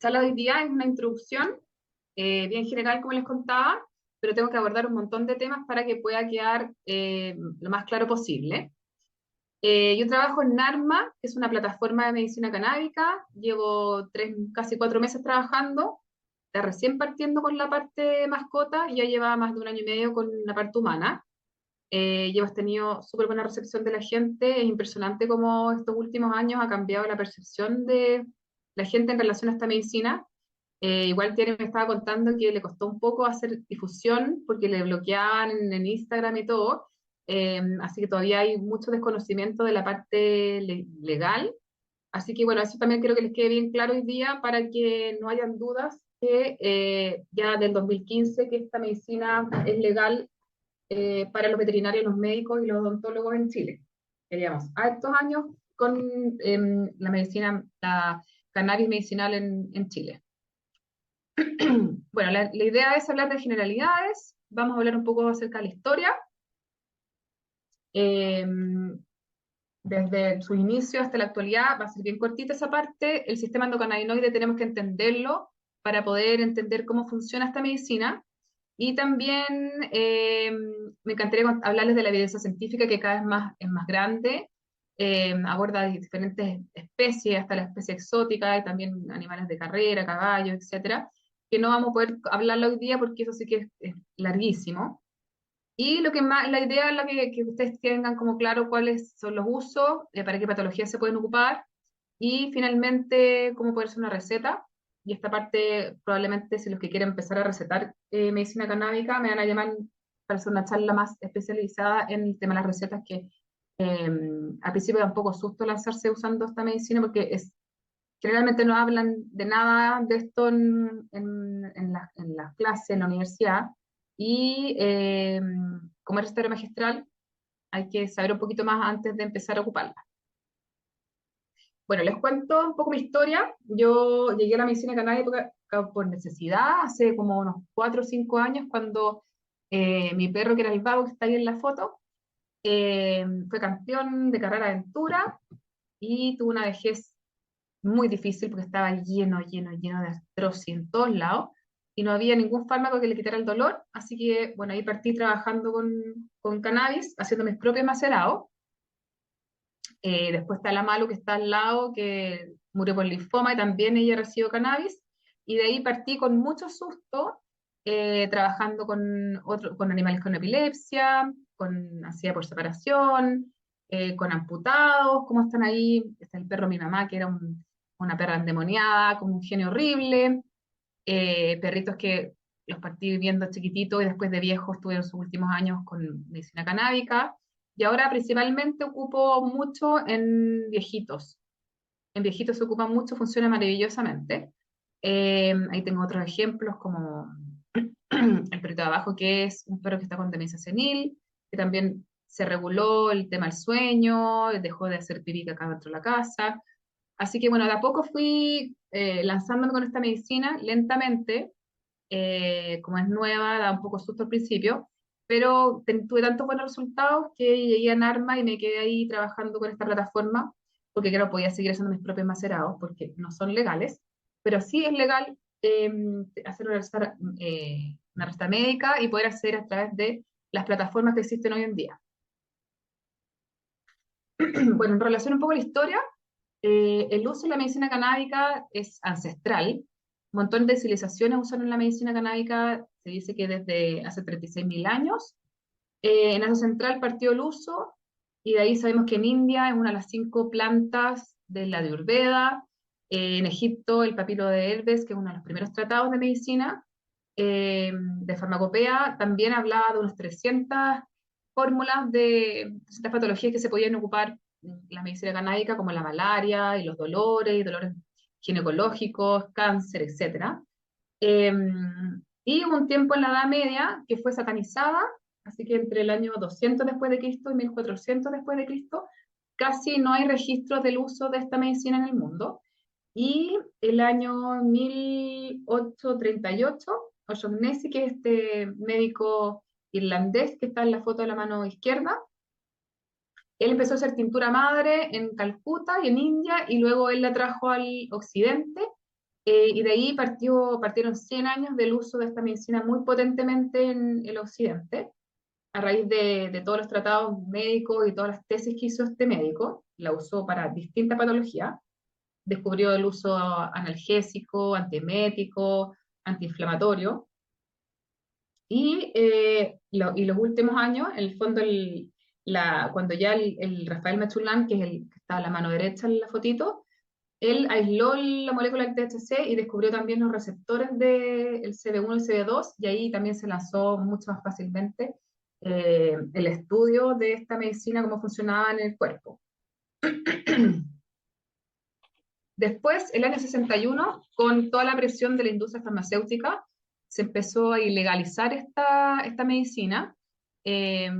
charla de hoy día es una introducción bien general, como les contaba, pero tengo que abordar un montón de temas para que pueda quedar lo más claro posible. Yo trabajo en NARMA, que es una plataforma de medicina canábica. Llevo casi 4 meses trabajando. Está recién partiendo con la parte mascota y ya lleva más de un año y medio con la parte humana. Y hemos tenido súper buena recepción de la gente. Es impresionante cómo estos últimos años ha cambiado la percepción de la gente en relación a esta medicina. Igual Tiene me estaba contando que le costó un poco hacer difusión porque le bloqueaban en Instagram y todo. Así que todavía hay mucho desconocimiento de la parte legal. Así que bueno, eso también quiero que les quede bien claro hoy día para que no hayan dudas que ya del 2015 que esta medicina es legal para los veterinarios, los médicos y los odontólogos en Chile. Queríamos a estos años con la medicina, la cannabis medicinal en Chile. Bueno, la idea es hablar de generalidades, vamos a hablar un poco acerca de la historia, eh, desde su inicio hasta la actualidad, va a ser bien cortita esa parte. El sistema endocannabinoide tenemos que entenderlo para poder entender cómo funciona esta medicina. Y también me encantaría hablarles de la evidencia científica que cada vez es más grande, aborda diferentes especies, hasta la especie exótica, y también animales de carrera, caballos, etcétera, que no vamos a poder hablarlo hoy día porque eso sí que es larguísimo. Y lo que más, la idea es que ustedes tengan como claro cuáles son los usos, para qué patologías se pueden ocupar, y finalmente cómo poder hacer una receta. Y esta parte, probablemente, si los que quieren empezar a recetar medicina canábica, me van a llamar para hacer una charla más especializada en el tema de las recetas, que eh, al principio da un poco susto lanzarse usando esta medicina, porque generalmente no hablan de nada de esto en las clases, en la universidad. Y como es recetario magistral, hay que saber un poquito más antes de empezar a ocuparla. Bueno, les cuento un poco mi historia. Yo llegué a la medicina canábica por necesidad, hace como unos 4 o 5 años, cuando mi perro, que era el Vago, que está ahí en la foto, fue campeón de carrera de aventura y tuvo una vejez muy difícil porque estaba lleno de artrosis en todos lados y no había ningún fármaco que le quitara el dolor. Así que, bueno, ahí partí trabajando con cannabis, haciendo mis propios macerados. Después está la Malu, que está al lado, que murió por linfoma y también ella recibió cannabis. Y de ahí partí con mucho susto, trabajando con animales con epilepsia, con ansiedad por separación, con amputados, como están ahí. Está el perro de mi mamá, que era una perra endemoniada, con un genio horrible. Perritos que los partí viviendo chiquititos y después de viejos tuvieron sus últimos años con medicina canábica. Y ahora principalmente ocupo mucho en viejitos. En viejitos se ocupa mucho, funciona maravillosamente. Ahí tengo otros ejemplos como el perrito de abajo, que es un perro que está con demencia senil, que también se reguló el tema del sueño, dejó de hacer pipí acá dentro de la casa. Así que bueno, de a poco fui lanzándome con esta medicina lentamente. Como es nueva, da un poco susto al principio, pero tuve tantos buenos resultados que llegué a Narma y me quedé ahí trabajando con esta plataforma, porque claro, podía seguir haciendo mis propios macerados, porque no son legales, pero sí es legal hacer una receta médica y poder hacer a través de las plataformas que existen hoy en día. Bueno, en relación un poco a la historia, el uso de la medicina canábica es ancestral. Un montón de civilizaciones usaron la medicina canábica, se dice que desde hace 36.000 años. En Asia Central partió el uso, y de ahí sabemos que en India es una de las 5 plantas de la Ayurveda. En Egipto, el papiro de Herbes, que es uno de los primeros tratados de medicina, de farmacopea, también hablaba de unas 300 fórmulas de 300 patologías que se podían ocupar en la medicina canábica, como la malaria y los dolores, y dolores ginecológicos, cáncer, etc. Eh, y hubo un tiempo en la Edad Media que fue satanizada, así que entre el año 200 después de Cristo y 1400 después de Cristo, casi no hay registros del uso de esta medicina en el mundo. Y el año 1838, O'Shaughnessy, que es este médico irlandés que está en la foto de la mano izquierda, él empezó a hacer tintura madre en Calcuta y en India, y luego él la trajo al occidente, Y de ahí partieron 100 años del uso de esta medicina muy potentemente en el occidente, a raíz de todos los tratados médicos y todas las tesis que hizo este médico. La usó para distintas patologías. Descubrió el uso analgésico, antiemético, antiinflamatorio. Y los últimos años, en el fondo, cuando ya el Rafael Mechulán, que es el que está a la mano derecha en la fotito, él aisló la molécula del THC y descubrió también los receptores del CB1 y CB2, y ahí también se lanzó mucho más fácilmente el estudio de esta medicina, cómo funcionaba en el cuerpo. Después, el año 61, con toda la presión de la industria farmacéutica, se empezó a ilegalizar esta medicina eh,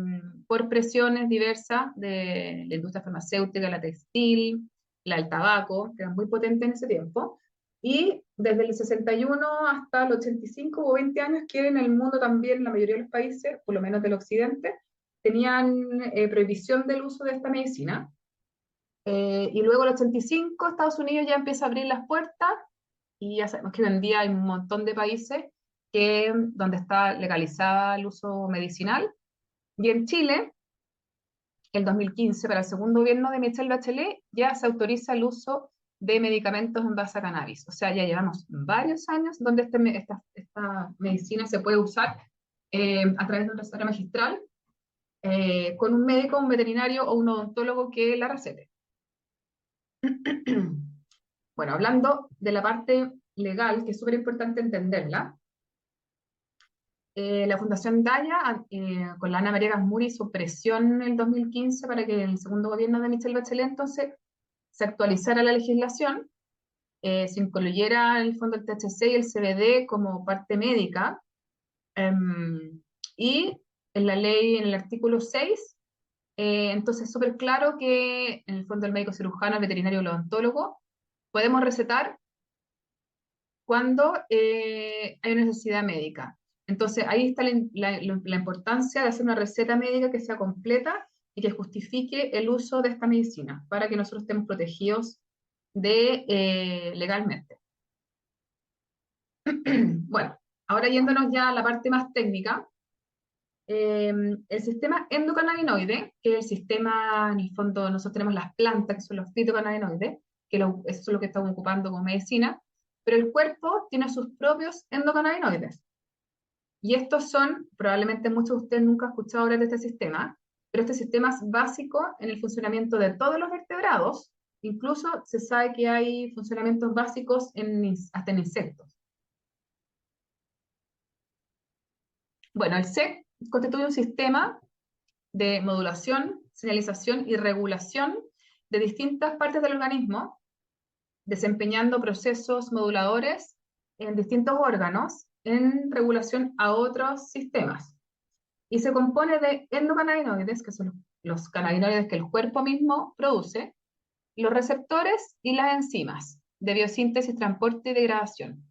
por presiones diversas de la industria farmacéutica, la textil, la del tabaco, que eran muy potentes en ese tiempo. Y desde el 61 hasta el 85 o 20 años que en el mundo también, la mayoría de los países, por lo menos del occidente, tenían prohibición del uso de esta medicina. Y luego el 85 Estados Unidos ya empieza a abrir las puertas y ya sabemos que hoy en día hay un montón de países donde está legalizada el uso medicinal. Y en Chile, el 2015, para el segundo gobierno de Michelle Bachelet, ya se autoriza el uso de medicamentos en base a cannabis. O sea, ya llevamos varios años donde esta medicina se puede usar a través de un recetario magistral con un médico, un veterinario o un odontólogo que la recete. Bueno, hablando de la parte legal, que es súper importante entenderla, la Fundación Daya, con la Ana María Gasmuri, hizo presión en el 2015 para que en el segundo gobierno de Michelle Bachelet entonces se actualizara la legislación, se incluyera en el fondo el THC y el CBD como parte médica, y en la ley, en el artículo 6, entonces es súper claro que en el fondo el médico cirujano, el veterinario o el odontólogo podemos recetar cuando hay una necesidad médica. Entonces, ahí está la importancia de hacer una receta médica que sea completa y que justifique el uso de esta medicina para que nosotros estemos protegidos legalmente. Bueno, ahora yéndonos ya a la parte más técnica, el sistema endocannabinoide, que es el sistema, en el fondo, nosotros tenemos las plantas, que son los fitocannabinoides, eso es lo que estamos ocupando como medicina, pero el cuerpo tiene sus propios endocannabinoides. Y estos son, probablemente muchos de ustedes nunca han escuchado hablar de este sistema, pero este sistema es básico en el funcionamiento de todos los vertebrados. Incluso se sabe que hay funcionamientos básicos hasta en insectos. Bueno, el SEC constituye un sistema de modulación, señalización y regulación de distintas partes del organismo, desempeñando procesos moduladores en distintos órganos en regulación a otros sistemas. Y se compone de endocannabinoides, que son los cannabinoides que el cuerpo mismo produce, los receptores y las enzimas de biosíntesis, transporte y degradación.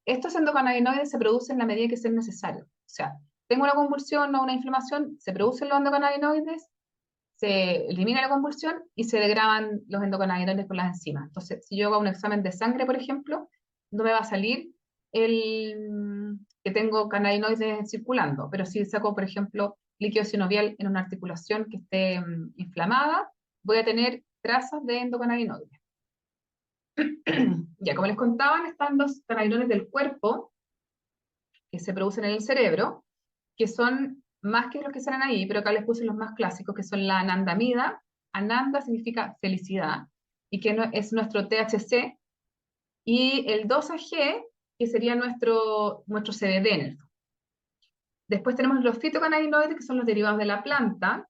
Estos endocannabinoides se producen en la medida que sea necesario. O sea, tengo una convulsión o una inflamación, se producen los endocannabinoides, se elimina la convulsión y se degradan los endocannabinoides por las enzimas. Entonces, si yo hago un examen de sangre, por ejemplo, no me va a salir que tengo cannabinoides circulando, pero si saco, por ejemplo, líquido sinovial en una articulación que esté inflamada, voy a tener trazas de endocannabinoides. Ya, como les contaban, están los cannabinoides del cuerpo que se producen en el cerebro, que son más que los que salen ahí, pero acá les puse los más clásicos, que son la anandamida. Ananda significa felicidad, y que es nuestro THC, y el 2-AG, que sería nuestro CBD en el fondo. Después tenemos los fitocannabinoides, que son los derivados de la planta,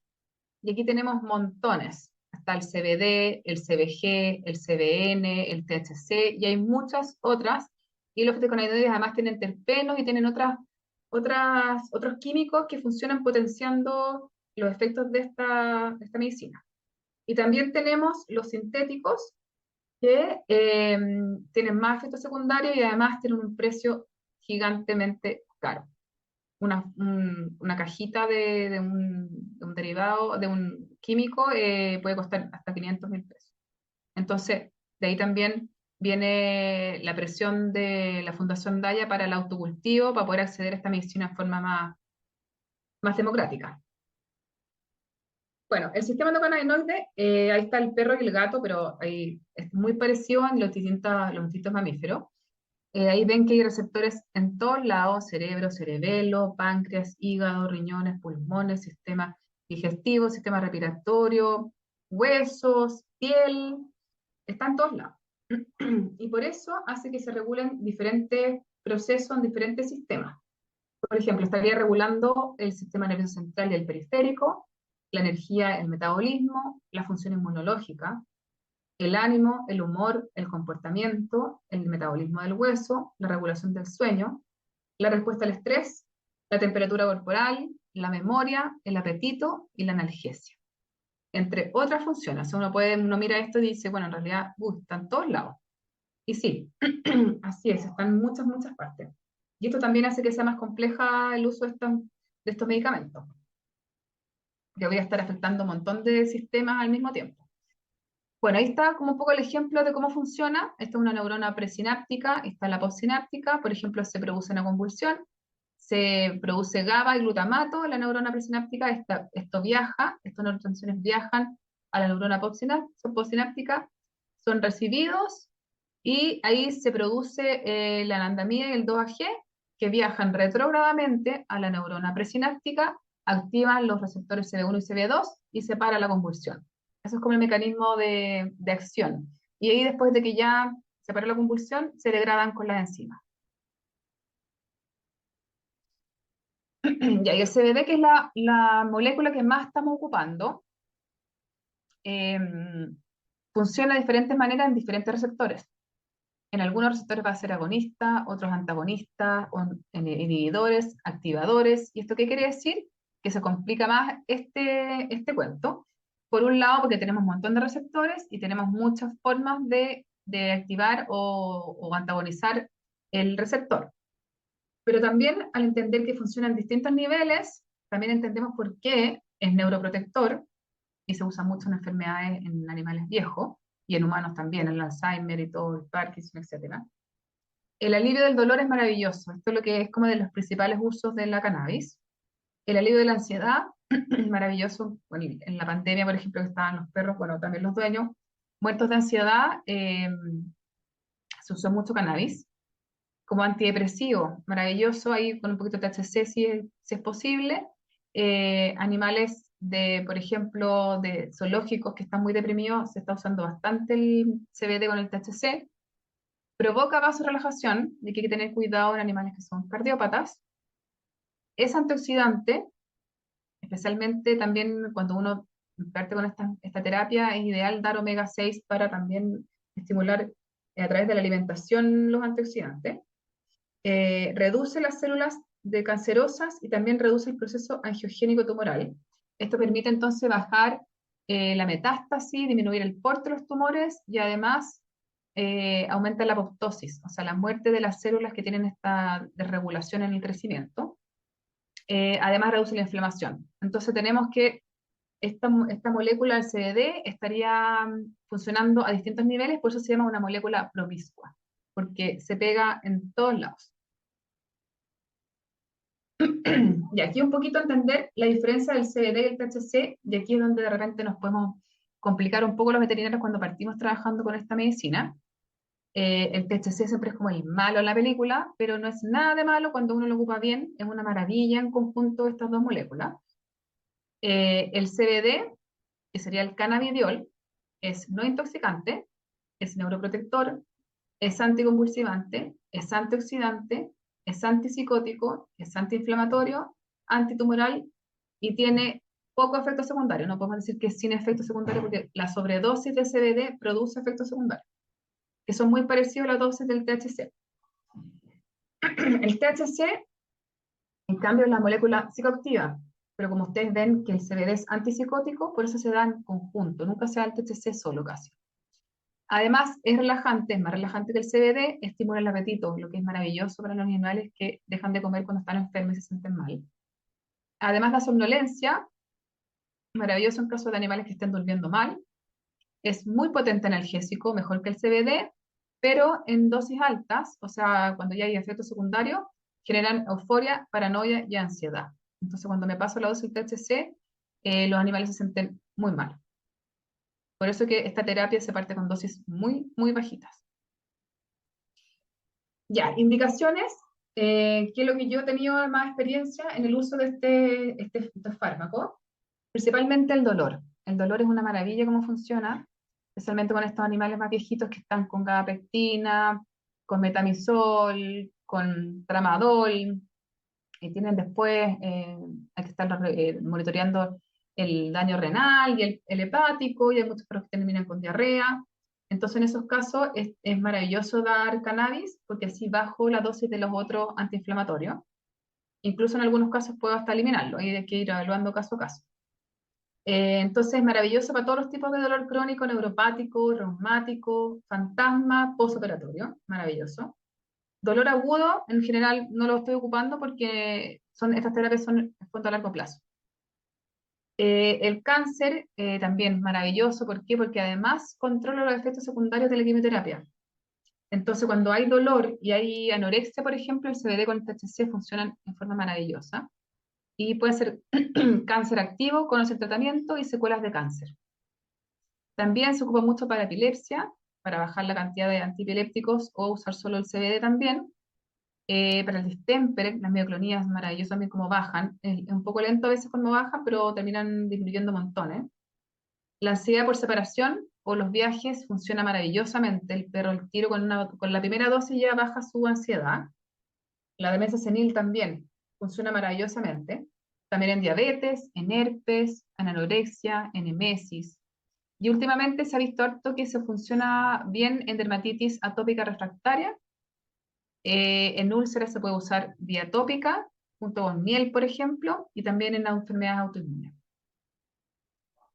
y aquí tenemos montones. Está el CBD, el CBG, el CBN, el THC, y hay muchas otras. Y los fitocannabinoides además tienen terpenos y tienen otros químicos que funcionan potenciando los efectos de esta medicina. Y también tenemos los sintéticos, que tienen más efectos secundarios y además tienen un precio gigantemente caro. Una cajita de un derivado, de un químico, puede costar hasta 500.000 pesos. Entonces, de ahí también viene la presión de la Fundación Daya para el autocultivo, para poder acceder a esta medicina de forma más democrática. Bueno, el sistema endocannabinoide, ahí está el perro y el gato, pero ahí es muy parecido en los distintos mamíferos. Ahí ven que hay receptores en todos lados: cerebro, cerebelo, páncreas, hígado, riñones, pulmones, sistema digestivo, sistema respiratorio, huesos, piel, está en todos lados. Y por eso hace que se regulen diferentes procesos en diferentes sistemas. Por ejemplo, estaría regulando el sistema nervioso central y el periférico, la energía, el metabolismo, la función inmunológica, el ánimo, el humor, el comportamiento, el metabolismo del hueso, la regulación del sueño, la respuesta al estrés, la temperatura corporal, la memoria, el apetito y la analgesia, entre otras funciones. Uno mira esto y dice, bueno, en realidad, están en todos lados. Y sí, así es, están en muchas, muchas partes. Y esto también hace que sea más compleja el uso de estos medicamentos, que voy a estar afectando un montón de sistemas al mismo tiempo. Bueno, ahí está como un poco el ejemplo de cómo funciona. Esta es una neurona presináptica, está la postsináptica. Por ejemplo, se produce una convulsión, se produce GABA y glutamato en la neurona presináptica. Esto viaja, estos neurotransmisores viajan a la neurona postsináptica, son recibidos y ahí se produce la anandamida y el 2-AG, que viajan retrógradamente a la neurona presináptica, activan los receptores CB1 y CB2 y se para la convulsión. Eso es como el mecanismo de acción. Y ahí, después de que ya se para la convulsión, se degradan con las enzimas. Y ahí el CBD, que es la molécula que más estamos ocupando, eh, funciona de diferentes maneras en diferentes receptores. En algunos receptores va a ser agonista, otros antagonistas, inhibidores, activadores. ¿Y esto qué quiere decir? Que se complica más este cuento. Por un lado, porque tenemos un montón de receptores y tenemos muchas formas de activar o antagonizar el receptor. Pero también, al entender que funciona en distintos niveles, también entendemos por qué es neuroprotector y se usa mucho en enfermedades en animales viejos y en humanos también, el Alzheimer y todo, el Parkinson, etcétera. El alivio del dolor es maravilloso. Esto es lo que es como de los principales usos de la cannabis. El alivio de la ansiedad, maravilloso. Bueno, en la pandemia, por ejemplo, que estaban los perros, bueno, también los dueños, muertos de ansiedad, se usó mucho cannabis. Como antidepresivo, maravilloso, ahí con un poquito de THC si es posible. Animales por ejemplo, de zoológicos que están muy deprimidos, se está usando bastante el CBD con el THC. Provoca vasorelajación, y hay que tener cuidado en animales que son cardiópatas. Es antioxidante, especialmente también cuando uno parte con esta terapia, es ideal dar omega 6 para también estimular a través de la alimentación los antioxidantes. Reduce las células de cancerosas y también reduce el proceso angiogénico tumoral. Esto permite entonces bajar la metástasis, disminuir el porte de los tumores y además aumenta la apoptosis, o sea, la muerte de las células que tienen esta desregulación en el crecimiento. Además reduce la inflamación. Entonces tenemos que esta molécula del CBD estaría funcionando a distintos niveles, por eso se llama una molécula promiscua, porque se pega en todos lados. Y aquí un poquito entender la diferencia del CBD y el THC, y aquí es donde de repente nos podemos complicar un poco los veterinarios cuando partimos trabajando con esta medicina. El THC siempre es como el malo en la película, pero no es nada de malo cuando uno lo ocupa bien, es una maravilla en conjunto estas dos moléculas. El CBD, que sería el cannabidiol, es no intoxicante, es neuroprotector, es anticonvulsivante, es antioxidante, es antipsicótico, es antiinflamatorio, antitumoral y tiene poco efecto secundario. No podemos decir que es sin efecto secundario porque la sobredosis de CBD produce efectos secundarios, que son muy parecidos a la dosis del THC. El THC, en cambio, es la molécula psicoactiva, pero como ustedes ven que el CBD es antipsicótico, por eso se da en conjunto, nunca se da el THC solo casi. Además, es relajante, es más relajante que el CBD, estimula el apetito, lo que es maravilloso para los animales que dejan de comer cuando están enfermos y se sienten mal. Además, la somnolencia, maravilloso en caso de animales que estén durmiendo mal. Es muy potente analgésico, mejor que el CBD, pero en dosis altas, o sea, cuando ya hay efectos secundarios, generan euforia, paranoia y ansiedad. Entonces, cuando me paso la dosis del THC, los animales se sienten muy mal. Por eso que esta terapia se parte con dosis muy, muy bajitas. Ya, indicaciones, que es lo que yo he tenido más experiencia en el uso de estos fármacos, principalmente el dolor. El dolor es una maravilla cómo funciona, especialmente con estos animales más viejitos que están con gabapectina, con metamisol, con tramadol, y tienen después, hay que estar monitoreando el daño renal y el hepático, y hay muchos perros que terminan con diarrea. Entonces, en esos casos es maravilloso dar cannabis, porque así bajo la dosis de los otros antiinflamatorios. Incluso en algunos casos puedo hasta eliminarlo, y hay que ir evaluando caso a caso. Entonces, es maravilloso para todos los tipos de dolor crónico, neuropático, reumático, fantasma, postoperatorio, maravilloso. Dolor agudo, en general no lo estoy ocupando porque estas terapias son a fondo a largo plazo. El cáncer también maravilloso, ¿por qué? Porque además controla los efectos secundarios de la quimioterapia. Entonces, cuando hay dolor y hay anorexia, por ejemplo, el CBD con el THC funcionan en forma maravillosa. Y puede ser cáncer activo con ese tratamiento y secuelas de cáncer. También se ocupa mucho para epilepsia, para bajar la cantidad de antiepilépticos o usar solo el CBD también. Para el distemper, las mioclonías maravillosas también como bajan. Es un poco lento a veces cuando bajan, pero terminan disminuyendo montones. La ansiedad por separación o los viajes funciona maravillosamente. El perro, el tiro con la primera dosis ya baja su ansiedad. La demencia senil también funciona maravillosamente. También en diabetes, en herpes, en anorexia, en emesis. Y últimamente se ha visto harto que se funciona bien en dermatitis atópica refractaria. En úlceras se puede usar vía tópica, junto con miel, por ejemplo, y también en enfermedades autoinmunes.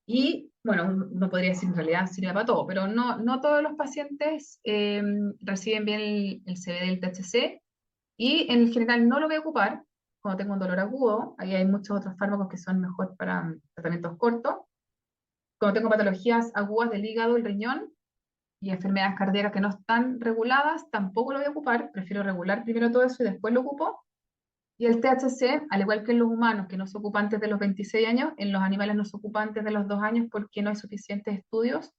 Y, bueno, uno podría decir en realidad sirve para todo, pero no todos los pacientes reciben bien el CBD y el THC, y en general no lo voy a ocupar cuando tengo un dolor agudo. Ahí hay muchos otros fármacos que son mejor para tratamientos cortos. Cuando tengo patologías agudas del hígado, el riñón, y enfermedades cardíacas que no están reguladas, tampoco lo voy a ocupar. Prefiero regular primero todo eso y después lo ocupo. Y el THC, al igual que en los humanos, que no se ocupa antes de los 26 años, en los animales no se ocupa antes de los 2 años porque no hay suficientes estudios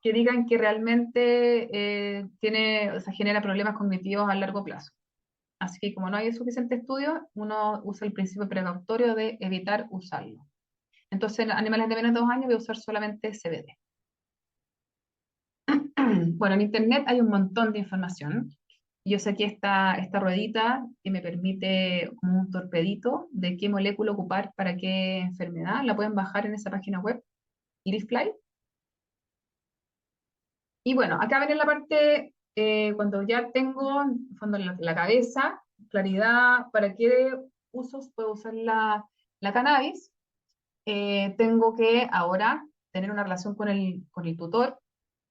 que digan que realmente o sea, genera problemas cognitivos a largo plazo. Así que como no hay suficiente estudio, uno usa el principio precautorio de evitar usarlo. Entonces, en animales de menos de 2 años voy a usar solamente CBD. Bueno, en internet hay un montón de información. Yo saqué esta ruedita que me permite como un torpedito de qué molécula ocupar para qué enfermedad. La pueden bajar en esa página web, Irisfly. Y bueno, acá ven en la parte, cuando ya tengo en el fondo la cabeza, claridad, para qué usos puedo usar la cannabis. Tengo que ahora tener una relación con el tutor,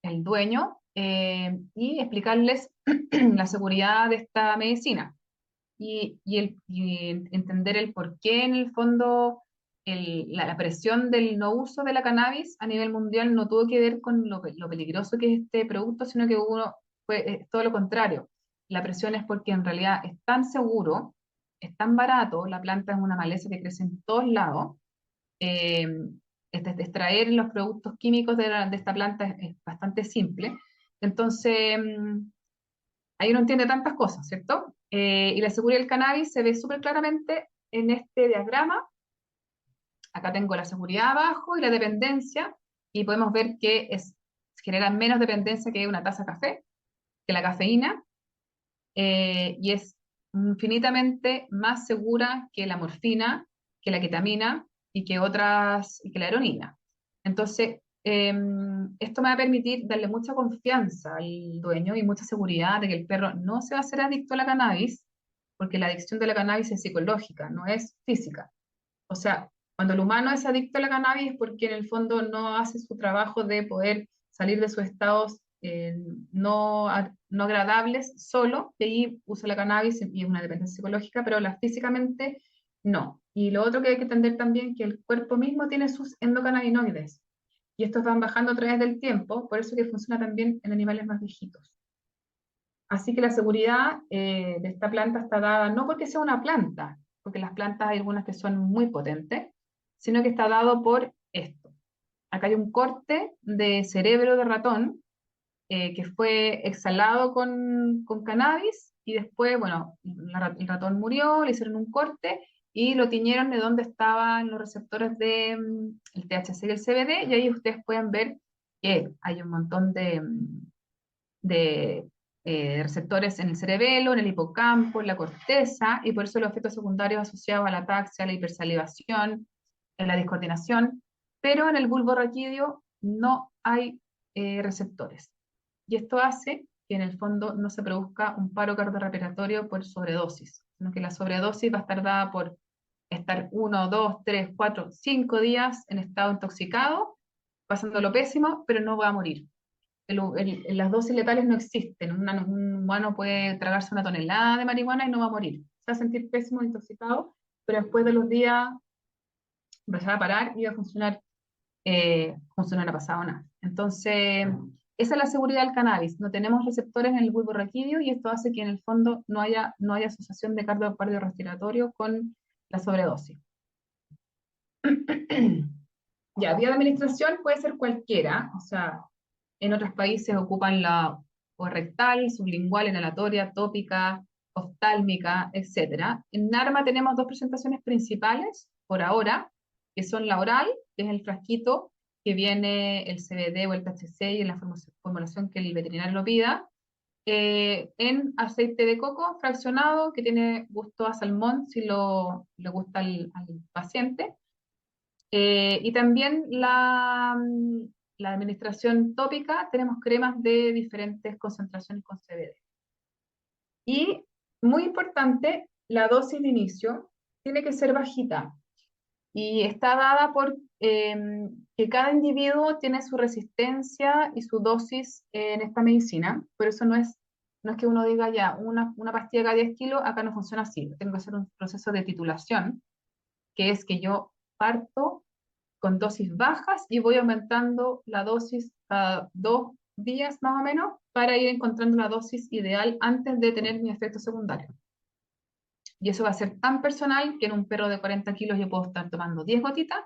el dueño, y explicarles la seguridad de esta medicina y entender el por qué en el fondo la presión del no uso de la cannabis a nivel mundial no tuvo que ver con lo peligroso que es este producto, sino que fue todo lo contrario. La presión es porque en realidad es tan seguro, es tan barato, la planta es una maleza que crece en todos lados. eh, Extraer los productos químicos de esta planta es bastante simple. Entonces, ahí uno entiende tantas cosas, ¿cierto? Y la seguridad del cannabis se ve súper claramente en este diagrama. Acá tengo la seguridad abajo y la dependencia, y podemos ver que genera menos dependencia que una taza de café, que la cafeína, y es infinitamente más segura que la morfina, que la ketamina y que la heroína. Entonces, esto me va a permitir darle mucha confianza al dueño y mucha seguridad de que el perro no se va a hacer adicto a la cannabis, porque la adicción de la cannabis es psicológica, no es física. O sea, cuando el humano es adicto a la cannabis es porque en el fondo no hace su trabajo de poder salir de sus estados no agradables solo, y ahí usa la cannabis y es una dependencia psicológica, pero físicamente no. Y lo otro que hay que entender también es que el cuerpo mismo tiene sus endocannabinoides y estos van bajando a través del tiempo, por eso que funciona también en animales más viejitos. Así que la seguridad de esta planta está dada no porque sea una planta, porque las plantas hay algunas que son muy potentes, sino que está dado por esto. Acá hay un corte de cerebro de ratón que fue exhalado con cannabis y después, bueno, el ratón murió, le hicieron un corte y lo tiñeron de dónde estaban los receptores de el THC y el CBD y ahí ustedes pueden ver que hay un montón de receptores en el cerebelo, en el hipocampo, en la corteza, y por eso los efectos secundarios asociados a la ataxia, la hipersalivación, en la discoordinación, pero en el bulbo raquídeo no hay receptores. Y esto hace que en el fondo no se produzca un paro cardiorrespiratorio por sobredosis, sino que la sobredosis va a estar dada por estar 1, 2, 3, 4, 5 días en estado intoxicado, pasándolo pésimo, pero no va a morir. Las dosis letales no existen. Un humano puede tragarse una tonelada de marihuana y no va a morir. Se va a sentir pésimo, intoxicado, pero después de los días empezar a parar y va a funcionar como si no hubiera pasado nada. Entonces, esa es la seguridad del cannabis. No tenemos receptores en el bulbo raquídeo y esto hace que en el fondo no haya asociación de cardiorrespiratorio con la sobredosis. Ya, vía de administración puede ser cualquiera, o sea, en otros países ocupan la o rectal, sublingual, inhalatoria, tópica, oftálmica, etcétera. En NARMA tenemos dos presentaciones principales por ahora, que son la oral, que es el frasquito que viene el CBD o el THC y en la formulación que el veterinario lo pida, en aceite de coco fraccionado que tiene gusto a salmón si le gusta al paciente, y también la administración tópica, tenemos cremas de diferentes concentraciones con CBD. Y muy importante, la dosis de inicio tiene que ser bajita y está dada por que cada individuo tiene su resistencia y su dosis en esta medicina. Por eso no es que uno diga ya, una pastilla cada 10 kilos, acá no funciona así. Tengo que hacer un proceso de titulación, que es que yo parto con dosis bajas y voy aumentando la dosis cada 2 días más o menos para ir encontrando la dosis ideal antes de tener mi efecto secundario. Y eso va a ser tan personal que en un perro de 40 kilos yo puedo estar tomando 10 gotitas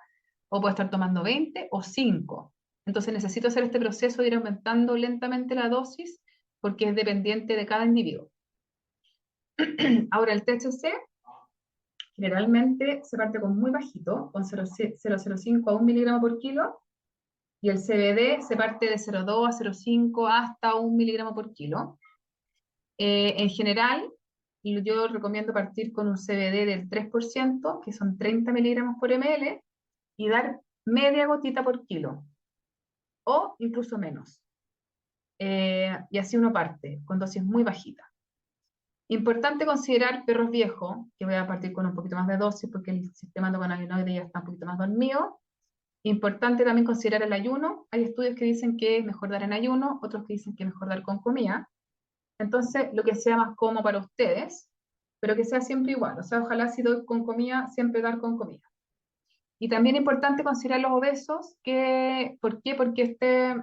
o puedo estar tomando 20 o 5. Entonces necesito hacer este proceso de ir aumentando lentamente la dosis porque es dependiente de cada individuo. Ahora el THC generalmente se parte con muy bajito, con 0,05 a 1 miligramo por kilo, y el CBD se parte de 0,2 a 0,5 hasta 1 miligramo por kilo. En general, yo recomiendo partir con un CBD del 3%, que son 30 miligramos por ml, y dar media gotita por kilo, o incluso menos. Y así uno parte, con dosis muy bajitas. Importante considerar perros viejos, que voy a partir con un poquito más de dosis porque el sistema endocannabinoide ya está un poquito más dormido. Importante también considerar el ayuno. Hay estudios que dicen que es mejor dar en ayuno, otros que dicen que es mejor dar con comida. Entonces, lo que sea más cómodo para ustedes, pero que sea siempre igual. O sea, ojalá si doy con comida, siempre dar con comida. Y también es importante considerar los obesos, ¿por qué? Porque este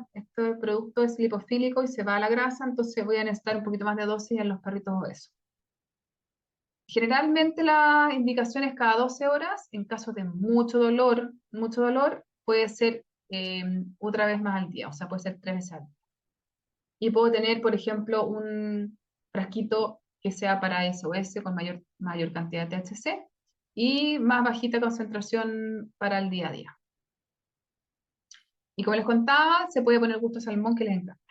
producto es lipofílico y se va a la grasa, entonces voy a necesitar un poquito más de dosis en los perritos obesos. Generalmente la indicación es cada 12 horas, en caso de mucho dolor, puede ser otra vez más al día, o sea, puede ser 3 veces al día. Y puedo tener, por ejemplo, un frasquito que sea para SOS con mayor cantidad de THC y más bajita concentración para el día a día. Y como les contaba, se puede poner gusto salmón que les encanta.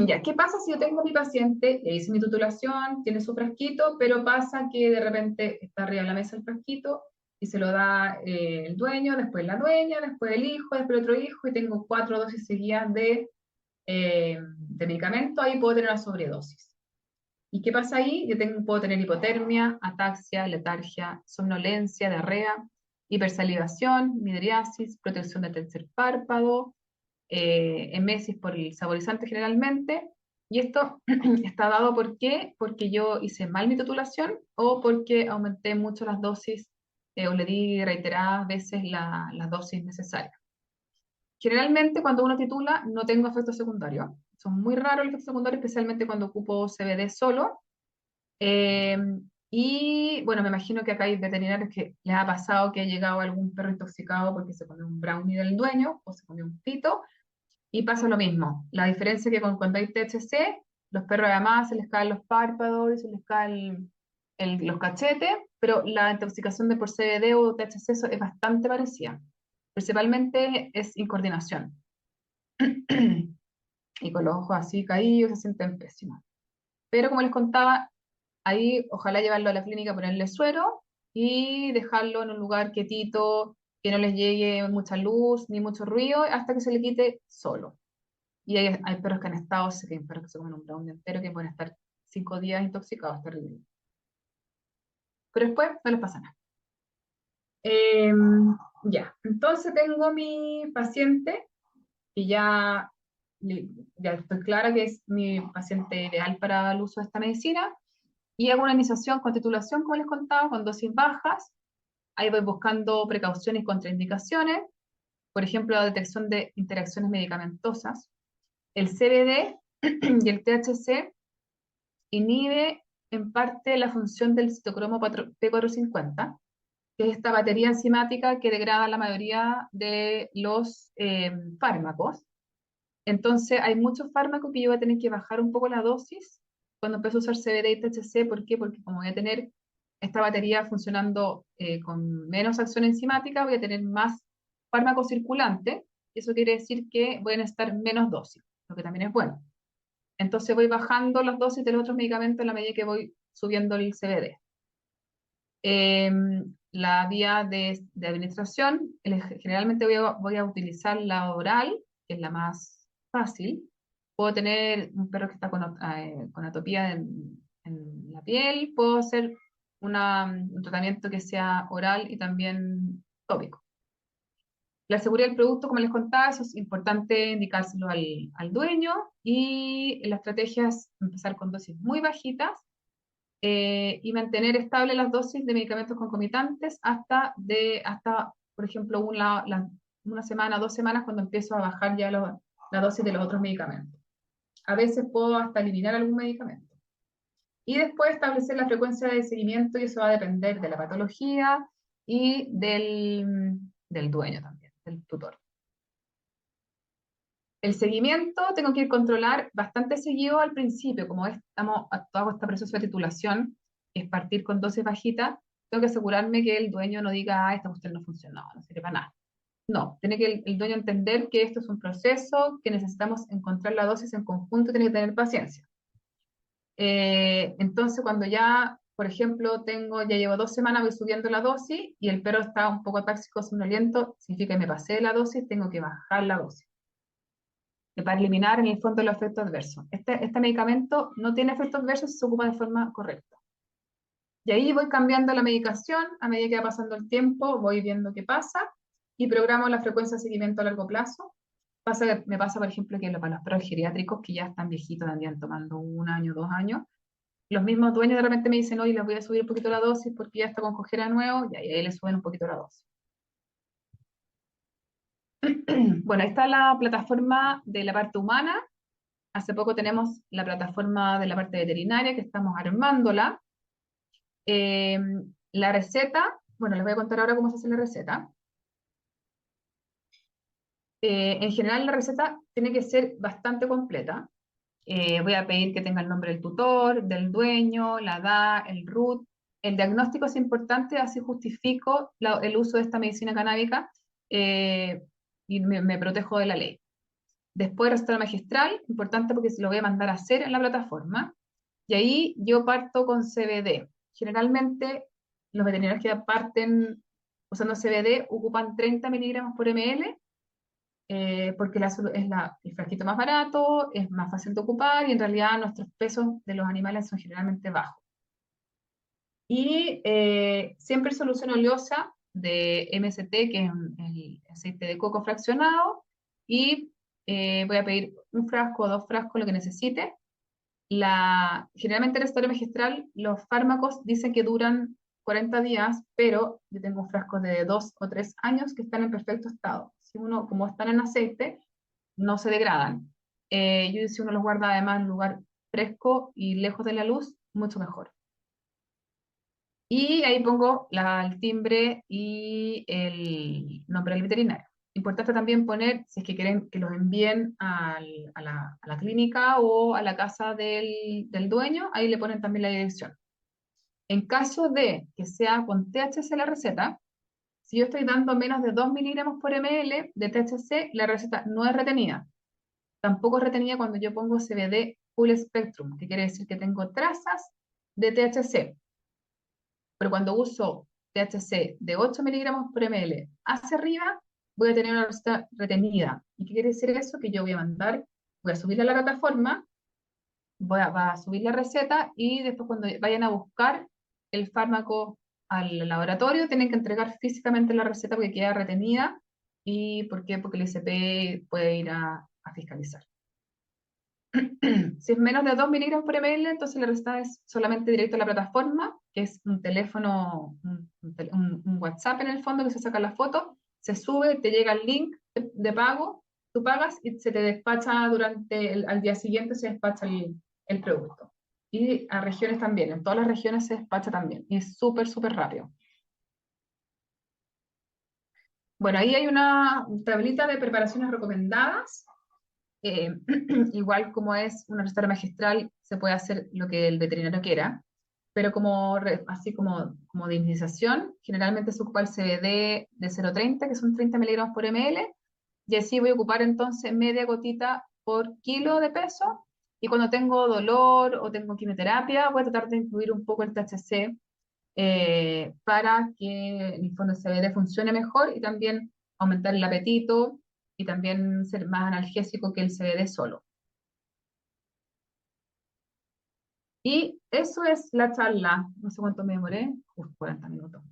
Ya, ¿qué pasa si yo tengo a mi paciente, le hice mi titulación, tiene su frasquito, pero pasa que de repente está arriba de la mesa el frasquito y se lo da el dueño, después la dueña, después el hijo, después el otro hijo y tengo 4 dosis seguidas de medicamento, ahí puedo tener una sobredosis. ¿Y qué pasa ahí? Puedo tener hipotermia, ataxia, letargia, somnolencia, diarrea, hipersalivación, midriasis, protección del tercer párpado, emesis por el saborizante generalmente. Y esto está dado ¿por qué? Porque yo hice mal mi titulación o porque aumenté mucho las dosis o le di reiteradas veces las dosis necesarias. Generalmente cuando uno titula no tengo efectos secundarios. Son muy raros los efectos secundarios, especialmente cuando ocupo CBD solo. Eh, y bueno, me imagino que acá hay veterinarios que les ha pasado que ha llegado algún perro intoxicado porque se comió un brownie del dueño o se comió un pito y pasa lo mismo. La diferencia es que cuando hay THC, los perros además se les caen los párpados y se les caen los cachetes, pero la intoxicación de por CBD o THC es bastante parecida. Principalmente es incoordinación. Y con los ojos así caídos se sienten pésimos. Pero como les contaba, ahí ojalá llevarlo a la clínica, ponerle suero y dejarlo en un lugar quietito, que no les llegue mucha luz ni mucho ruido hasta que se le quite solo. Y hay perros que han estado, sé que hay perros que se comen un brownie entero que pueden estar 5 días intoxicados, terrible. Pero después no les pasa nada. Ya, entonces tengo mi paciente que ya estoy clara que es mi paciente ideal para el uso de esta medicina y hago una iniciación con titulación, como les contaba, con dosis bajas. Ahí voy buscando precauciones y contraindicaciones, por ejemplo, la detección de interacciones medicamentosas. El CBD y el THC inhibe en parte la función del citocromo P450, que es esta batería enzimática que degrada la mayoría de los fármacos. Entonces, hay muchos fármacos que yo voy a tener que bajar un poco la dosis cuando empiezo a usar CBD y THC. ¿Por qué? Porque como voy a tener esta batería funcionando con menos acción enzimática, voy a tener más fármacos circulantes. Eso quiere decir que voy a necesitar menos dosis, lo que también es bueno. Entonces voy bajando las dosis de los otros medicamentos a la medida que voy subiendo el CBD. La vía de administración, generalmente voy a utilizar la oral, que es la más fácil. Puedo tener un perro que está con atopía en la piel, puedo hacer un tratamiento que sea oral y también tópico. La seguridad del producto, como les contaba, eso es importante indicárselo al dueño y la estrategia es empezar con dosis muy bajitas y mantener estable las dosis de medicamentos concomitantes hasta por ejemplo, una semana, 2 semanas, cuando empiezo a bajar ya la dosis de los otros medicamentos. A veces puedo hasta eliminar algún medicamento. Y después establecer la frecuencia de seguimiento y eso va a depender de la patología y del dueño también, del tutor. El seguimiento tengo que controlar bastante seguido al principio, como hago este proceso de titulación, que es partir con dosis bajitas, tengo que asegurarme que el dueño no diga, esta cuestión no funcionó, no sirve para nada. No, tiene que el dueño entender que esto es un proceso, que necesitamos encontrar la dosis en conjunto y tiene que tener paciencia. Entonces, cuando ya, por ejemplo, ya llevo 2 semanas, voy subiendo la dosis y el perro está un poco táxico, somnoliento, significa que me pasé de la dosis, tengo que bajar la dosis para eliminar en el fondo los efectos adversos. Este medicamento no tiene efectos adversos si se ocupa de forma correcta. Y ahí voy cambiando la medicación, a medida que va pasando el tiempo, voy viendo qué pasa y programo la frecuencia de seguimiento a largo plazo. Me pasa, por ejemplo, que para los perros geriátricos que ya están viejitos, andan tomando 1 año, 2 años, los mismos dueños de repente me dicen, oye, les voy a subir un poquito la dosis porque ya está con cojera de nuevo, y ahí les suben un poquito la dosis. Bueno, ahí está la plataforma de la parte humana. Hace poco tenemos la plataforma de la parte veterinaria que estamos armándola. Eh, la receta, bueno, les voy a contar ahora cómo se hace la receta. En general la receta tiene que ser bastante completa. Voy a pedir que tenga el nombre del tutor, del dueño, la edad, el RUT. El diagnóstico es importante, así justifico el uso de esta medicina canábica y me protejo de la ley. Después, receta magistral, importante porque se lo voy a mandar a hacer en la plataforma. Y ahí yo parto con CBD. Generalmente los veterinarios que parten usando CBD ocupan 30 miligramos por ml porque el frasquito más barato, es más fácil de ocupar y en realidad nuestros pesos de los animales son generalmente bajos. Y siempre solución oleosa de MST, que es el aceite de coco fraccionado, y voy a pedir un frasco o 2 frascos, lo que necesite. Generalmente en el recetario magistral los fármacos dicen que duran 40 días, pero yo tengo frascos de 2 o 3 años que están en perfecto estado. si uno, como están en aceite, no se degradan. Si uno los guarda además en un lugar fresco y lejos de la luz, mucho mejor. Y ahí pongo el timbre y el nombre del veterinario. Importante también poner, si es que quieren que los envíen a la clínica o a la casa del dueño, ahí le ponen también la dirección. En caso de que sea con THC la receta, si yo estoy dando menos de 2 miligramos por ml de THC, la receta no es retenida. Tampoco es retenida cuando yo pongo CBD Full Spectrum, que quiere decir que tengo trazas de THC. Pero cuando uso THC de 8 miligramos por ml hacia arriba, voy a tener una receta retenida. ¿Y qué quiere decir eso? Que yo voy a subirla a la plataforma, va a subir la receta y después cuando vayan a buscar el fármaco al laboratorio, tienen que entregar físicamente la receta porque queda retenida. ¿Y por qué? Porque el ICP puede ir a fiscalizar. Si es menos de 2 miligramos por ml, entonces la receta es solamente directo a la plataforma, que es un teléfono, un WhatsApp en el fondo, que se saca la foto, se sube, te llega el link de pago, tú pagas y se te despacha al día siguiente se despacha el producto. Y a regiones también, en todas las regiones se despacha también, y es súper, súper rápido. Bueno, ahí hay una tablita de preparaciones recomendadas. Igual como es una receta magistral, se puede hacer lo que el veterinario quiera, pero así como de iniciación, generalmente se ocupa el CBD de 0,30, que son 30 miligramos por ml, y así voy a ocupar entonces media gotita por kilo de peso, y cuando tengo dolor o tengo quimioterapia, voy a tratar de incluir un poco el THC para que en el fondo el CBD funcione mejor y también aumentar el apetito y también ser más analgésico que el CBD solo. Y eso es la charla. No sé cuánto me demoré. 40 minutos.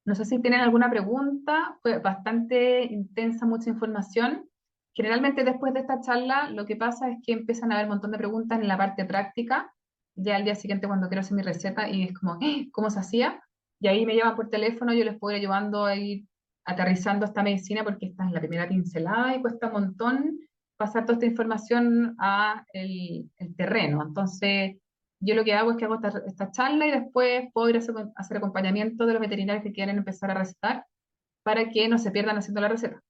No sé si tienen alguna pregunta. Fue bastante intensa, mucha información. Generalmente después de esta charla lo que pasa es que empiezan a haber un montón de preguntas en la parte práctica, ya al día siguiente cuando quiero hacer mi receta y es como, ¿cómo se hacía? Y ahí me llaman por teléfono, yo les puedo ir ayudando a ir aterrizando esta medicina porque esta es la primera pincelada y cuesta un montón pasar toda esta información a el terreno. Entonces, yo lo que hago es que hago esta charla y después puedo ir a hacer acompañamiento de los veterinarios que quieren empezar a recetar para que no se pierdan haciendo la receta.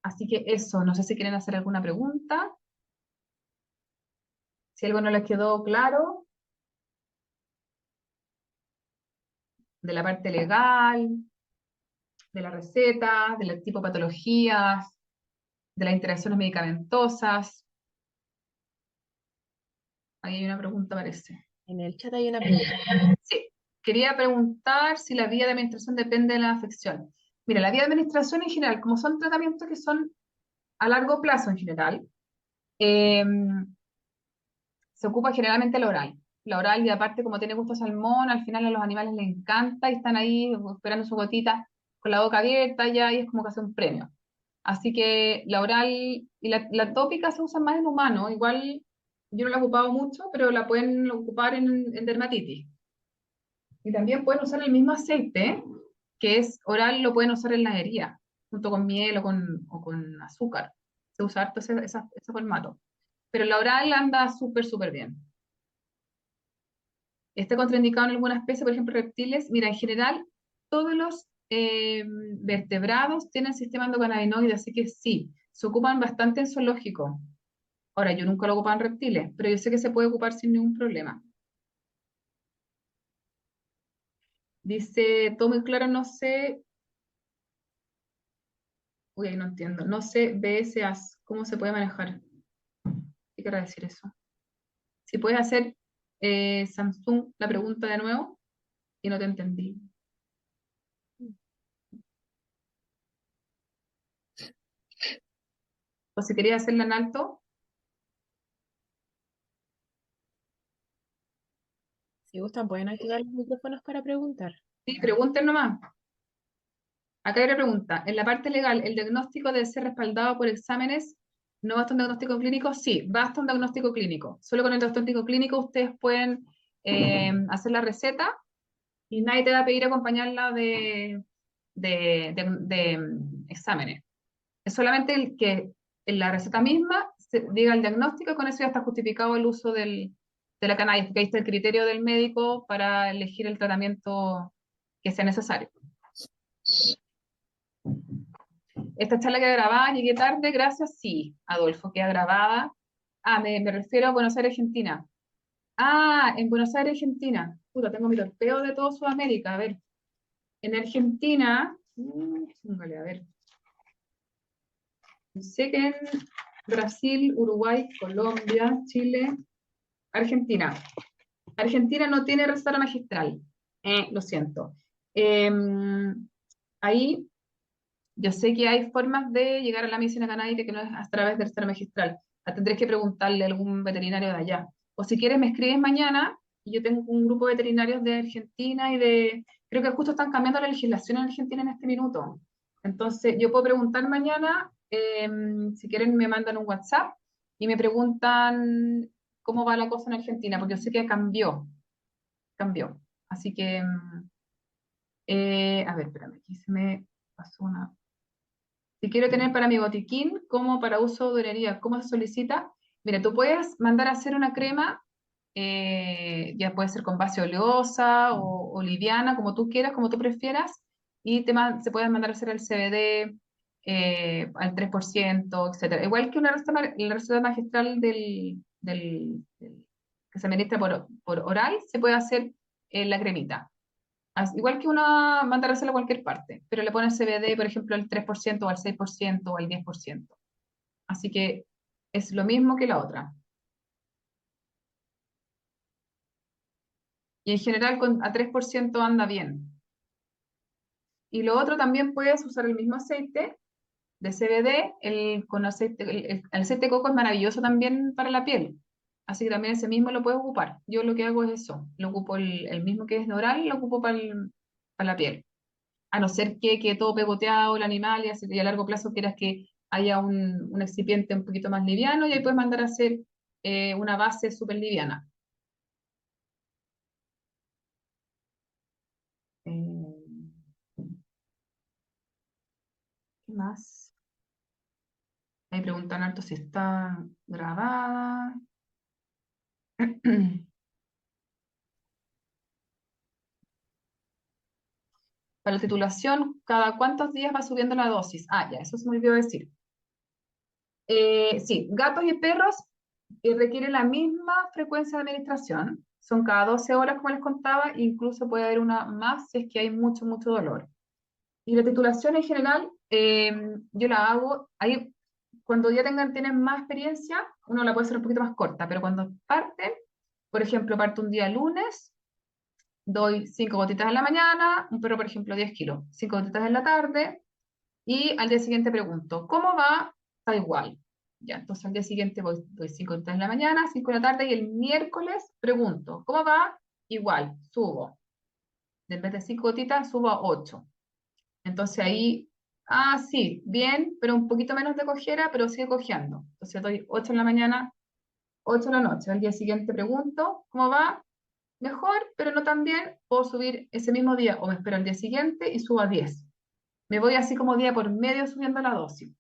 Así que eso, no sé si quieren hacer alguna pregunta, si algo no les quedó claro de la parte legal, de la receta, del tipo de patologías, de las interacciones medicamentosas. Ahí hay una pregunta, parece. En el chat hay una pregunta. Sí, quería preguntar si la vía de administración depende de la afección. Mira, la vía de administración en general, como son tratamientos que son a largo plazo en general, eh, se ocupa generalmente la oral. La oral, y aparte, como tiene gusto a salmón, al final a los animales les encanta y están ahí esperando su gotita con la boca abierta ya, y es como que hace un premio. Así que la oral y la tópica se usan más en humano. Igual yo no la he ocupado mucho, pero la pueden ocupar en dermatitis. Y también pueden usar el mismo aceite, que es oral, lo pueden usar en la herida, junto con miel o con azúcar. Se usa harto ese formato. Pero la oral anda súper, súper bien. Está contraindicado en alguna especie, por ejemplo, reptiles. Mira, en general, todos los vertebrados tienen sistema endocannabinoide, así que sí, se ocupan bastante en zoológico. Ahora, yo nunca lo ocupo en reptiles, pero yo sé que se puede ocupar sin ningún problema. Dice, todo muy claro, no sé, uy, ahí no entiendo, no sé, BSAs, ¿cómo se puede manejar? ¿Qué quiere decir eso? Si puedes hacer, Samsung, la pregunta de nuevo, y no te entendí. O si querías hacerla en alto, Si gustan, pueden activar los micrófonos para preguntar. sí, pregunten nomás. Acá hay una pregunta. En la parte legal, ¿el diagnóstico debe ser respaldado por exámenes? ¿No basta un diagnóstico clínico? Sí, basta un diagnóstico clínico. Solo con el diagnóstico clínico ustedes pueden hacer la receta y nadie te va a pedir acompañarla exámenes. Es solamente el que en la receta misma se diga el diagnóstico y con eso ya está justificado el uso de la cannabis, porque ahí está el criterio del médico para elegir el tratamiento que sea necesario. Esta charla queda grabada, llegué tarde, gracias, sí, Adolfo, queda grabada. Ah, me refiero a Buenos Aires, Argentina. Ah, en Buenos Aires, Argentina. Puta, tengo mi torpeo de todo Sudamérica. A ver, en Argentina, vale, a ver. Sé que en Brasil, Uruguay, Colombia, Chile, Argentina. Argentina no tiene receta magistral. Lo siento. Ahí yo sé que hay formas de llegar a la medicina canábica que no es a través de receta magistral. Tendréis que preguntarle a algún veterinario de allá. O si quieres, me escribes mañana y yo tengo un grupo de veterinarios de Argentina y de... Creo que justo están cambiando la legislación en Argentina en este minuto. Entonces, yo puedo preguntar mañana, si quieren me mandan un WhatsApp y me preguntan cómo va la cosa en Argentina, porque yo sé que cambió. Así que, a ver, espérame, aquí se me pasó una... Si quiero tener para mi botiquín como para uso de herrería, ¿cómo se solicita? Mira, tú puedes mandar a hacer una crema, ya puede ser con base oleosa o liviana, como tú quieras, como tú prefieras, y se puede mandar a hacer el CBD al 3%, etcétera. Igual que la receta magistral que se administra por oral, se puede hacer la cremita. Igual que una mandar a hacerlo a cualquier parte, pero le pones CBD, por ejemplo, al 3% o al 6% o al 10%. Así que es lo mismo que la otra. Y en general a 3% anda bien. Y lo otro también puedes usar el mismo aceite de CBD, el aceite de coco es maravilloso también para la piel. Así que también ese mismo lo puedes ocupar. Yo lo que hago es eso, lo ocupo el mismo que es de oral, lo ocupo para la piel. A no ser que quede todo pegoteado el animal y a largo plazo quieras que haya un excipiente un poquito más liviano y ahí puedes mandar a hacer una base súper liviana. Eh, ¿Qué más? Ahí preguntan harto si está grabada. Para la titulación, ¿cada cuántos días va subiendo la dosis? Ah, ya, eso se me olvidó decir. Sí, gatos y perros requieren la misma frecuencia de administración. Son cada 12 horas, como les contaba, incluso puede haber una más si es que hay mucho, mucho dolor. Y la titulación en general, yo la hago ahí, cuando ya tienen más experiencia, uno la puede hacer un poquito más corta, pero cuando parten, por ejemplo, parto un día lunes, doy 5 gotitas en la mañana, un perro, por ejemplo, 10 kilos, 5 gotitas en la tarde, y al día siguiente pregunto, ¿cómo va? Está igual. Ya, entonces al día siguiente doy 5 gotitas en la mañana, 5 en la tarde, y el miércoles pregunto, ¿cómo va? Igual, subo. En vez de 5 gotitas, subo a 8. Entonces ahí, sí, bien, pero un poquito menos de cojera, pero sigue cojeando. Entonces doy 8 en la mañana, 8 en la noche. Al día siguiente pregunto, ¿cómo va? Mejor, pero no tan bien. Puedo subir ese mismo día o me espero al día siguiente y subo a 10. Me voy así como día por medio subiendo la dosis.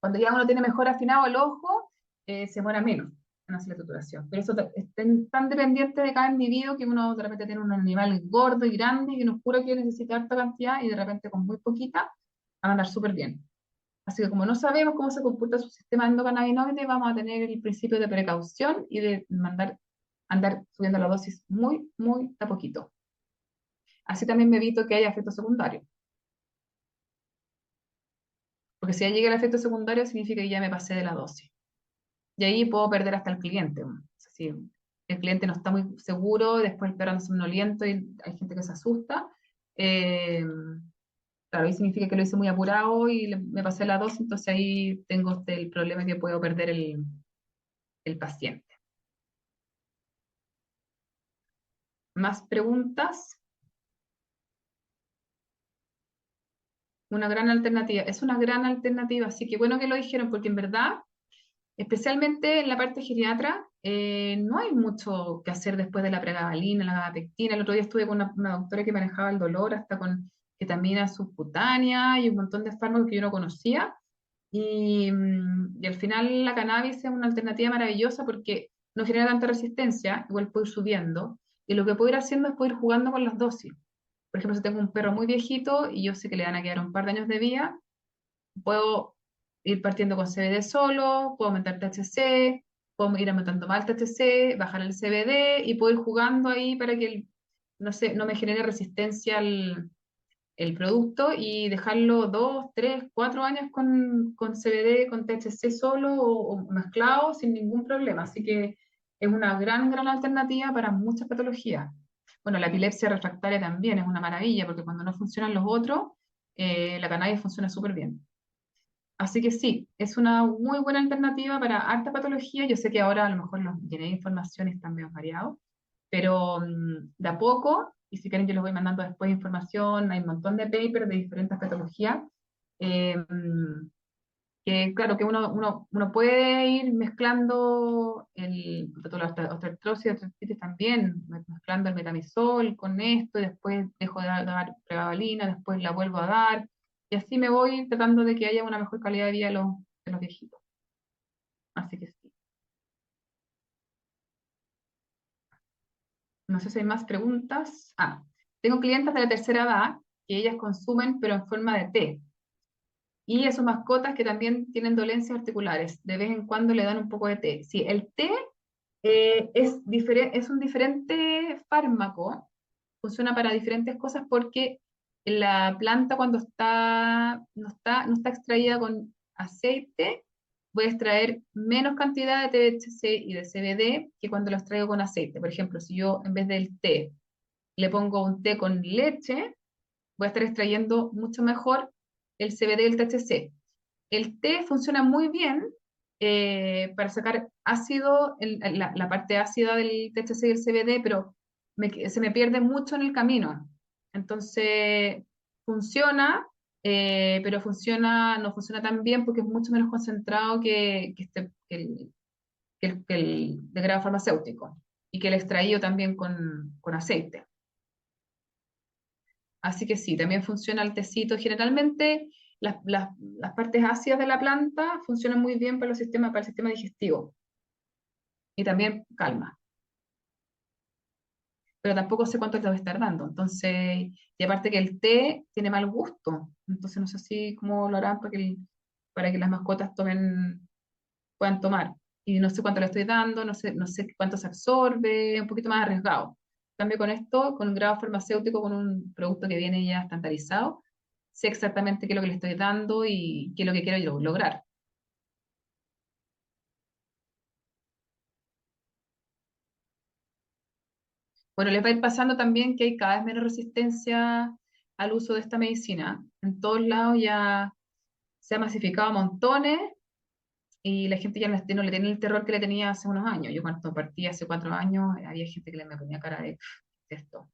Cuando ya uno tiene mejor afinado el ojo, se muera menos en hacer la titulación. Pero eso es tan dependiente de cada individuo que uno de repente tiene un animal gordo y grande y uno jura que necesita harta cantidad y de repente con muy poquita va a andar súper bien. Así que como no sabemos cómo se comporta su sistema endocannabinoide, vamos a tener el principio de precaución y de andar subiendo la dosis muy, muy a poquito. Así también me evito que haya efectos secundarios. Porque si ya llega el efecto secundario, significa que ya me pasé de la dosis. Y ahí puedo perder hasta el cliente. O sea, si el cliente no está muy seguro, después el perro anda somnoliento y hay gente que se asusta, eh, claro, ahí significa que lo hice muy apurado y me pasé la dosis, entonces ahí tengo el problema que puedo perder el paciente. ¿Más preguntas? Una gran alternativa. Es una gran alternativa, así que bueno que lo dijeron, porque en verdad, especialmente en la parte geriatra, no hay mucho que hacer después de la pregabalina, la gabapectina. El otro día estuve con una doctora que manejaba el dolor hasta con ketamina subcutánea y un montón de fármacos que yo no conocía. Y al final la cannabis es una alternativa maravillosa porque no genera tanta resistencia, igual puedo ir subiendo, y lo que puedo ir haciendo es puedo ir jugando con las dosis. Por ejemplo, si tengo un perro muy viejito y yo sé que le van a quedar un par de años de vida, puedo ir partiendo con CBD solo, puedo aumentar THC, puedo ir aumentando más el THC, bajar el CBD y puedo ir jugando ahí para que no sé, no me genere resistencia el producto y dejarlo 2, 3, 4 años con CBD, con THC solo o mezclado sin ningún problema. Así que es una gran alternativa para muchas patologías. Bueno, la epilepsia refractaria también es una maravilla porque cuando no funcionan los otros, la cannabis funciona súper bien. Así que sí, es una muy buena alternativa para harta patología. Yo sé que ahora a lo mejor los llené de información y están medio variados, pero de a poco, y si quieren yo les voy mandando después información, hay un montón de papers de diferentes patologías, eh, que claro, que uno puede ir mezclando la osteoartrosis y artritis también, mezclando el metamizol con esto, y después dejo de dar pregabalina, después la vuelvo a dar, y así me voy tratando de que haya una mejor calidad de vida de los viejitos. Así que sí. No sé si hay más preguntas. Tengo clientes de la tercera edad que ellas consumen, pero en forma de té. Y a sus mascotas que también tienen dolencias articulares. De vez en cuando le dan un poco de té. Sí, el té es un diferente fármaco, funciona para diferentes cosas porque la planta cuando no está extraída con aceite, voy a extraer menos cantidad de THC y de CBD que cuando lo extraigo con aceite. Por ejemplo, si yo en vez del té le pongo un té con leche, voy a estar extrayendo mucho mejor el CBD y el THC. El té funciona muy bien para sacar ácido, la parte ácida del THC y el CBD, pero se me pierde mucho en el camino. Entonces, funciona, pero no funciona tan bien porque es mucho menos concentrado que el de grado farmacéutico y que el extraído también con aceite. Así que sí, también funciona el tecito. Generalmente las partes ácidas de la planta funcionan muy bien para el sistema digestivo y también calma, pero tampoco sé cuánto te va a estar dando. Entonces, y aparte que el té tiene mal gusto, entonces no sé si cómo lo harán para que las mascotas puedan tomar. Y no sé cuánto le estoy dando, no sé cuánto se absorbe, un poquito más arriesgado. En cambio, con esto, con un grado farmacéutico, con un producto que viene ya estandarizado, sé exactamente qué es lo que le estoy dando y qué es lo que quiero yo lograr. Bueno, les va a ir pasando también que hay cada vez menos resistencia al uso de esta medicina. En todos lados ya se ha masificado montones y la gente ya no le tiene el terror que le tenía hace unos años. Yo cuando partí hace 4 años, había gente que me ponía cara de "¿Qué es esto?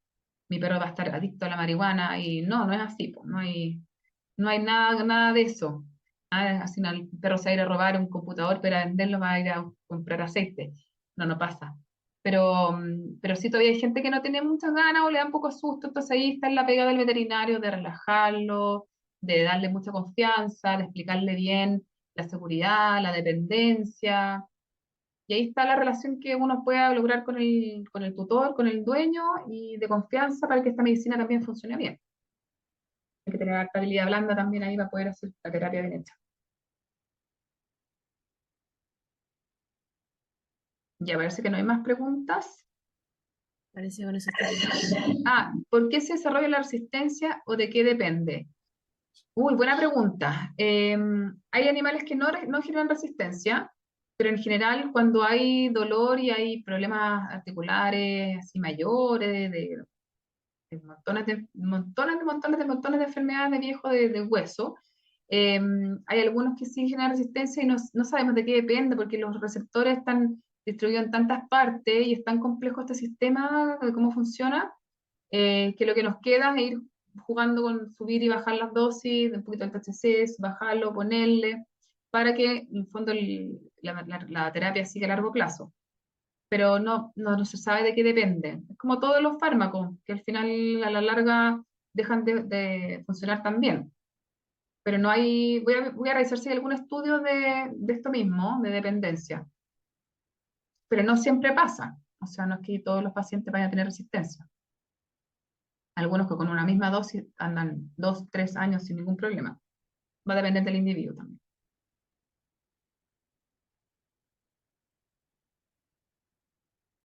Mi perro va a estar adicto a la marihuana", y no es así, pues, no hay nada de eso. Así no, el perro se va a ir a robar un computador, pero a venderlo va a ir a comprar aceite. No pasa. Pero sí todavía hay gente que no tiene muchas ganas o le da un poco susto, entonces ahí está la pega del veterinario de relajarlo, de darle mucha confianza, de explicarle bien la seguridad, la dependencia, y ahí está la relación que uno pueda lograr con el tutor, con el dueño y de confianza para que esta medicina también funcione bien. Hay que tener harta habilidad blanda también ahí para poder hacer la terapia bien hecha. Ya parece que no hay más preguntas. Parece que con eso estaría. ¿Por qué se desarrolla la resistencia o de qué depende? Uy, buena pregunta. Hay animales que no generan resistencia, pero en general cuando hay dolor y hay problemas articulares así mayores, de montones de enfermedades de viejo de hueso. Hay algunos que sí generan resistencia y no sabemos de qué depende, porque los receptores están distribuidos en tantas partes y es tan complejo este sistema de cómo funciona, que lo que nos queda es ir jugando con subir y bajar las dosis, de un poquito el THC, bajarlo, ponerle, para que en el fondo la terapia siga a largo plazo, pero no se sabe de qué depende. Es como todos los fármacos, que al final a la larga dejan de funcionar tan bien. Pero no hay, voy a revisar si hay algún estudio de esto mismo, de dependencia. Pero no siempre pasa. O sea, no es que todos los pacientes vayan a tener resistencia. Algunos que con una misma dosis andan 2, 3 años sin ningún problema. Va a depender del individuo también.